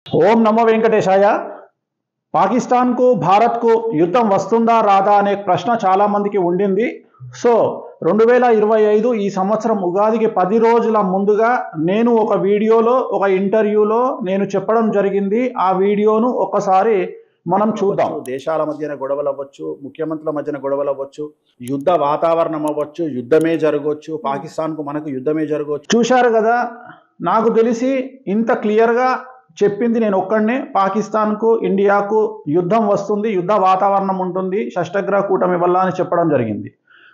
ఓం నమో వెంకటేశాయ. పాకిస్తాన్కు భారత్కు యుద్ధం వస్తుందా రాదా అనే ప్రశ్న చాలామందికి ఉండింది. సో 2025 ఈ సంవత్సరం ఉగాదికి 10 రోజుల ముందుగా నేను ఒక వీడియోలో ఒక ఇంటర్వ్యూలో నేను చెప్పడం జరిగింది. ఆ వీడియోను ఒక్కసారి మనం చూద్దాం. దేశాల మధ్యన గొడవలు అవ్వచ్చు, ముఖ్యమంత్రుల మధ్యన గొడవలు అవ్వచ్చు, యుద్ధ వాతావరణం అవ్వచ్చు, యుద్ధమే జరగవచ్చు, పాకిస్తాన్కు మనకు యుద్ధమే జరగవచ్చు. చూశారు కదా, నాకు తెలిసి ఇంత క్లియర్గా చెప్పింది నేను ఒక్కడనే. పాకిస్తాన్కు ఇండియాకు యుద్ధం వస్తుంది, యుద్ధ వాతావరణం ఉంటుంది షష్టగ్రహ కూటమి వల్ల అని చెప్పడం జరిగింది.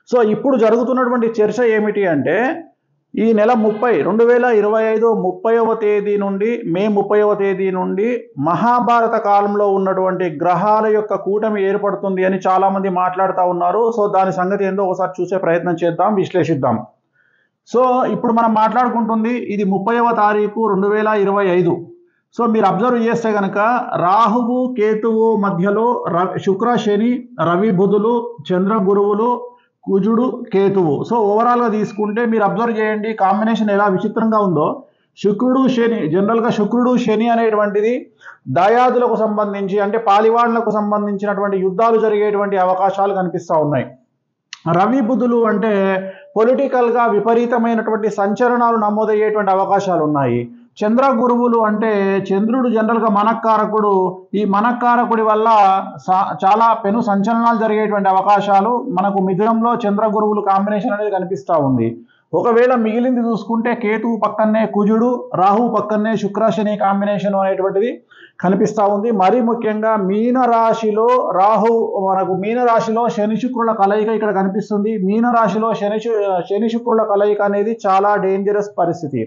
సో ఇప్పుడు జరుగుతున్నటువంటి చర్చ ఏమిటి అంటే, ఈ నెల 2025 30వ తేదీ నుండి మే 30వ తేదీ నుండి మహాభారత కాలంలో ఉన్నటువంటి గ్రహాల యొక్క కూటమి ఏర్పడుతుంది అని చాలామంది మాట్లాడుతూ ఉన్నారు. సో దాని సంగతి ఏందో ఒకసారి చూసే ప్రయత్నం చేద్దాం, విశ్లేషిద్దాం. సో ఇప్పుడు మనం మాట్లాడుకుంటుంది ఇది 30వ తారీఖు 2025. సో మీరు అబ్జర్వ్ చేస్తే కనుక రాహువు కేతువు మధ్యలో శుక్ర శని రవి బుధులు చంద్ర గురువులు కుజుడు కేతువు. సో ఓవరాల్గా తీసుకుంటే మీరు అబ్జర్వ్ చేయండి కాంబినేషన్ ఎలా విచిత్రంగా ఉందో. శుక్రుడు శని, జనరల్గా శుక్రుడు శని అనేటువంటిది దాయాదులకు సంబంధించి అంటే పాలివాళ్లకు సంబంధించినటువంటి యుద్ధాలు జరిగేటువంటి అవకాశాలు కనిపిస్తూ ఉన్నాయి. రవి బుధులు అంటే పొలిటికల్గా విపరీతమైనటువంటి సంచలనాలు నమోదయ్యేటువంటి అవకాశాలు ఉన్నాయి. చంద్ర గురువులు అంటే చంద్రుడు జనరల్గా మనక్కారకుడు. ఈ మనక్కారకుడి వల్ల చాలా పెను సంచలనాలు జరిగేటువంటి అవకాశాలు మనకు మిథునంలో చంద్ర గురువులు కాంబినేషన్ అనేది కనిపిస్తూ ఉంది. ఒకవేళ మిగిలింది చూసుకుంటే కేతువు పక్కనే కుజుడు, రాహువు పక్కనే శుక్ర శని కాంబినేషన్ అనేటువంటిది కనిపిస్తూ ఉంది. మరీ ముఖ్యంగా మీనరాశిలో మీనరాశిలో శని శుక్రుల కలయిక ఇక్కడ కనిపిస్తుంది. మీనరాశిలో శని శుక్రుల కలయిక అనేది చాలా డేంజరస్ పరిస్థితి.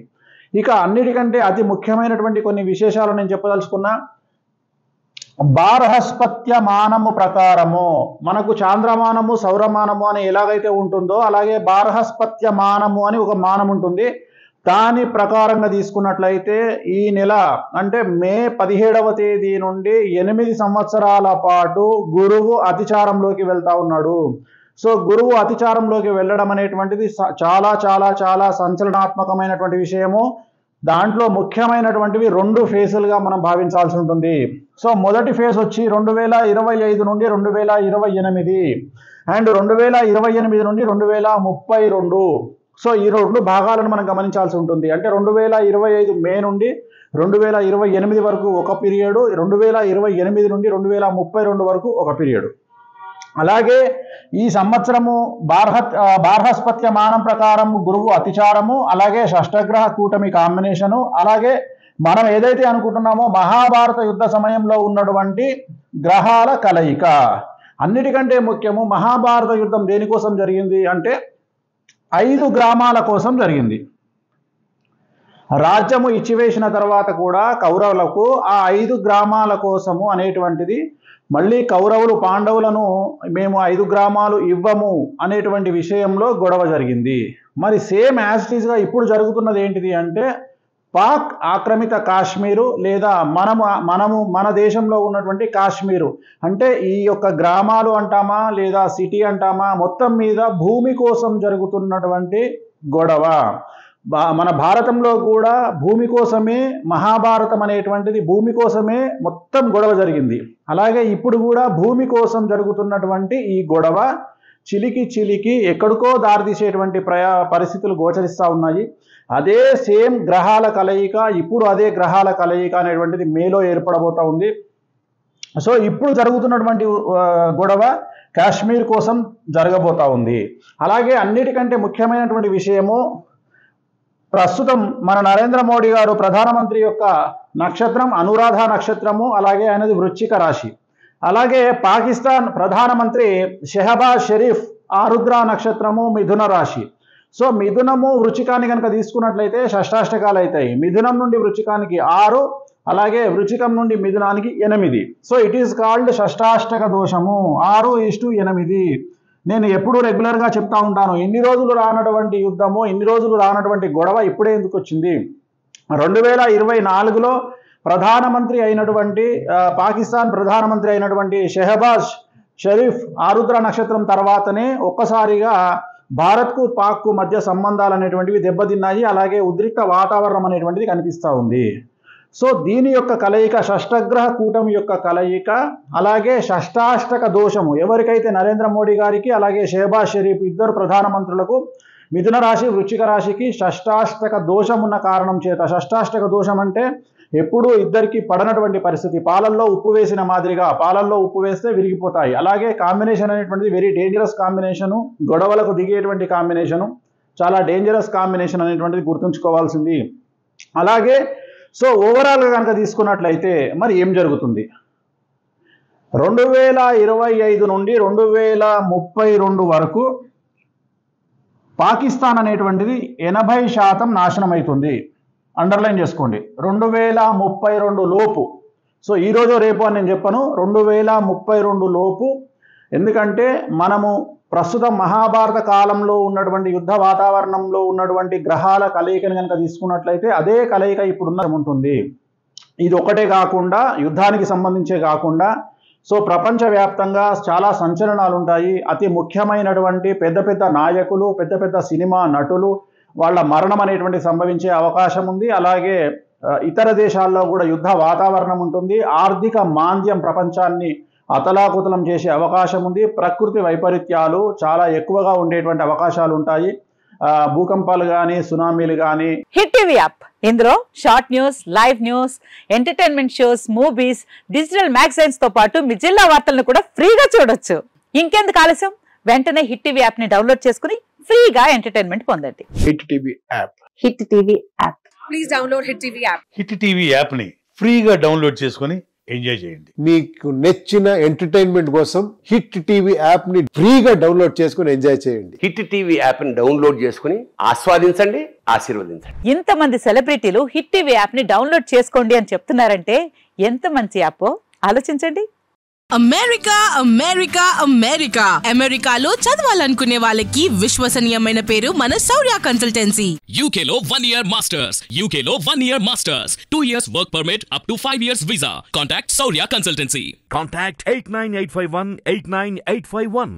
ఇక అన్నిటికంటే అతి ముఖ్యమైనటువంటి కొన్ని విశేషాలు నేను చెప్పదలుచుకున్నా. బార్హస్పత్య మానము ప్రకారము మనకు చాంద్రమానము సౌరమానము అని ఎలాగైతే ఉంటుందో అలాగే బార్హస్పత్య మానము అని ఒక మానం ఉంటుంది. దాని ప్రకారంగా తీసుకున్నట్లయితే ఈ నెల అంటే మే 17వ తేదీ నుండి 8 సంవత్సరాల పాటు గురువు అతిచారంలోకి వెళ్తా ఉన్నాడు. సో గురువు అతిచారంలోకి వెళ్ళడం అనేటువంటిది చాలా చాలా చాలా సంచలనాత్మకమైనటువంటి విషయము. దాంట్లో ముఖ్యమైనటువంటివి 2 ఫేజులుగా మనం భావించాల్సి ఉంటుంది. సో మొదటి ఫేజ్ వచ్చి 2025 నుండి 2028 అండ్ 2028 నుండి 2032. సో ఈ 2 భాగాలను మనం గమనించాల్సి ఉంటుంది. అంటే 2025 మే నుండి 2028 వరకు ఒక పీరియడ్, 2028 నుండి 2032 వరకు ఒక పీరియడ్. అలాగే ఈ సంవత్సరము బార్హస్పత్య మానం ప్రకారం గురువు అతిచారము, అలాగే షష్టగ్రహ కూటమి కాంబినేషను, అలాగే మనం ఏదైతే అనుకుంటున్నామో మహాభారత యుద్ధ సమయంలో ఉన్నటువంటి గ్రహాల కలయిక. అన్నిటికంటే ముఖ్యము మహాభారత యుద్ధం దేనికోసం జరిగింది అంటే 5 గ్రామాల కోసం జరిగింది. రాజ్యము ఇచ్చివేసిన తర్వాత కూడా కౌరవులకు ఆ 5 గ్రామాల కోసము అనేటువంటిది మళ్ళీ కౌరవులు పాండవులను మేము 5 గ్రామాలు ఇవ్వము అనేటువంటి విషయంలో గొడవ జరిగింది. మరి సేమ్ యాజ్ ఇట్ ఈస్గా ఇప్పుడు జరుగుతున్నది ఏంటిది అంటే పాక్ ఆక్రమిత కాశ్మీరు లేదా మన దేశంలో ఉన్నటువంటి కాశ్మీరు అంటే ఈ యొక్క గ్రామాలు అంటామా లేదా సిటీ అంటామా మొత్తం మీద భూమి కోసం జరుగుతున్నటువంటి గొడవ. మన భారతంలో కూడా భూమి కోసమే మహాభారతం అనేటువంటిది భూమి కోసమే మొత్తం గొడవ జరిగింది. అలాగే ఇప్పుడు కూడా భూమి కోసం జరుగుతున్నటువంటి ఈ గొడవ చిలికి ఎక్కడికో దారితీసేటువంటి పరిస్థితులు గోచరిస్తూ ఉన్నాయి. అదే సేమ్ గ్రహాల కలయిక ఇప్పుడు అదే గ్రహాల కలయిక అనేటువంటిది మేలో ఏర్పడబోతూ ఉంది. సో ఇప్పుడు జరుగుతున్నటువంటి గొడవ కాశ్మీర్ కోసం జరగబోతూ ఉంది. అలాగే అన్నిటికంటే ముఖ్యమైనటువంటి విషయము ప్రస్తుతం మన నరేంద్ర మోడీ గారు ప్రధానమంత్రి యొక్క నక్షత్రం అనురాధ నక్షత్రము, అలాగే ఆయనది వృశ్చిక రాశి. అలాగే పాకిస్తాన్ ప్రధానమంత్రి షెహబాజ్ షరీఫ్ ఆరుద్ర నక్షత్రము మిథున రాశి. సో మిథునము వృశ్చికాన్ని కనుక తీసుకున్నట్లయితే షష్టాష్టకాలు అవుతాయి. మిథునం నుండి వృశ్చికానికి 6, అలాగే వృశ్చికం నుండి మిథునానికి 8. సో ఇట్ ఈస్ కాల్డ్ షష్టాష్టక దోషము 6:8. నేను ఎప్పుడు రెగ్యులర్గా చెప్తా ఉంటాను, ఇన్ని రోజులు రానటువంటి యుద్ధము, ఇన్ని రోజులు రానటువంటి గొడవ ఇప్పుడే ఎందుకు వచ్చింది. 2024లో ప్రధానమంత్రి అయినటువంటి పాకిస్తాన్ ప్రధానమంత్రి అయినటువంటి షెహబాజ్ షరీఫ్ ఆరుద్ర నక్షత్రం తర్వాతనే ఒక్కసారిగా భారత్కు పాక్కు మధ్య సంబంధాలు అనేటువంటివి దెబ్బతిన్నాయి. అలాగే ఉద్రిక్త వాతావరణం అనేటువంటిది కనిపిస్తూ ఉంది. సో దీని యొక్క కలయిక, షష్టగ్రహ కూటమి యొక్క కలయిక, అలాగే షష్టాష్టక దోషము ఎవరికైతే నరేంద్ర మోడీ గారికి అలాగే షెహబాజ్ షరీఫ్ ఇద్దరు ప్రధానమంత్రులకు మిథున రాశి వృశ్చిక రాశికి షష్టాష్టక దోషం ఉన్న కారణం చేత, షష్టాష్టక దోషం అంటే ఎప్పుడూ ఇద్దరికి పడనటువంటి పరిస్థితి, పాలల్లో ఉప్పు వేసిన మాదిరిగా, పాలల్లో ఉప్పు వేస్తే విరిగిపోతాయి. అలాగే కాంబినేషన్ అనేటువంటిది వెరీ డేంజరస్ కాంబినేషను, గొడవలకు దిగేటువంటి కాంబినేషను, చాలా డేంజరస్ కాంబినేషన్ అనేటువంటిది గుర్తుంచుకోవాల్సింది. అలాగే సో ఓవరాల్గా కనుక తీసుకున్నట్లయితే మరి ఏం జరుగుతుంది, 2025 నుండి 2032 వరకు పాకిస్తాన్ అనేటువంటిది 80% నాశనం అవుతుంది. అండర్లైన్ చేసుకోండి, 2032 లోపు. సో ఈరోజు రేపు అని నేను చెప్పను, 2032 లోపు. ఎందుకంటే మనము ప్రస్తుతం మహాభారత కాలంలో ఉన్నటువంటి యుద్ధ వాతావరణంలో ఉన్నటువంటి గ్రహాల కలయికను కనుక తీసుకున్నట్లయితే అదే కలయిక ఇప్పుడున్న ఉంటుంది. ఇది ఒకటే కాకుండా, యుద్ధానికి సంబంధించే కాకుండా సో ప్రపంచవ్యాప్తంగా చాలా సంచలనాలు ఉంటాయి. అతి ముఖ్యమైనటువంటి పెద్ద పెద్ద నాయకులు, పెద్ద పెద్ద సినిమా నటులు వాళ్ళ మరణం అనేటువంటి సంభవించే అవకాశం ఉంది. అలాగే ఇతర దేశాల్లో కూడా యుద్ధ వాతావరణం ఉంటుంది. ఆర్థిక మాంద్యం ప్రపంచాన్ని అతలాకుతలం చేసే అవకాశం ఉంది. ప్రకృతి వైపరీత్యాలు చాలా ఎక్కువగా ఉండేటువంటి అవకాశాలు ఉంటాయి. భూకంపాలు కానీ, సునామీలు కానీ. హిట్ టీవీ యాప్, ఇందులో short news, live news, entertainment shows, movies, digital magazines తో పాటు మీ జిల్లా వార్తలను కూడా ఫ్రీగా చూడొచ్చు. ఇంకెందుకు ఆలస్యం, వెంటనే హిట్ టీవీ యాప్ ని డౌన్లోడ్ చేసుకుని ఫ్రీగా ఎంటర్టైన్మెంట్ పొందండి. Hit TV app. Hit TV app. Please download hit TV app. Hit TV app ని ఫ్రీగా డౌన్లోడ్ చేసుకుని ఎంజాయ్ చేయండి. మీకు నచ్చిన ఎంటర్టైన్మెంట్ కోసం హిట్ టీవీ యాప్ ని ఫ్రీగా డౌన్లోడ్ చేసుకుని ఎంజాయ్ చేయండి. హిట్ టీవీ యాప్ ని డౌన్లోడ్ చేసుకుని ఆస్వాదించండి, ఆశీర్వదించండి. ఇంతమంది సెలబ్రిటీలు హిట్ టీవీ యాప్ ని డౌన్లోడ్ చేసుకోండి అని చెప్తున్నారంటే ఎంత మంచి యాప్ ఆలోచించండి. అమెరికా అమెరికా అమెరికా అమెరికాలో చదవాలనుకునే వాళ్ళకి విశ్వసనీయమైన పేరు మన శౌర్య కన్సల్టెన్సీ. UK లో 1 year masters, UK లో 1 year masters, 2 years work permit up to 5 years visa. Contact Saurya Consultancy. Contact 89851 89851.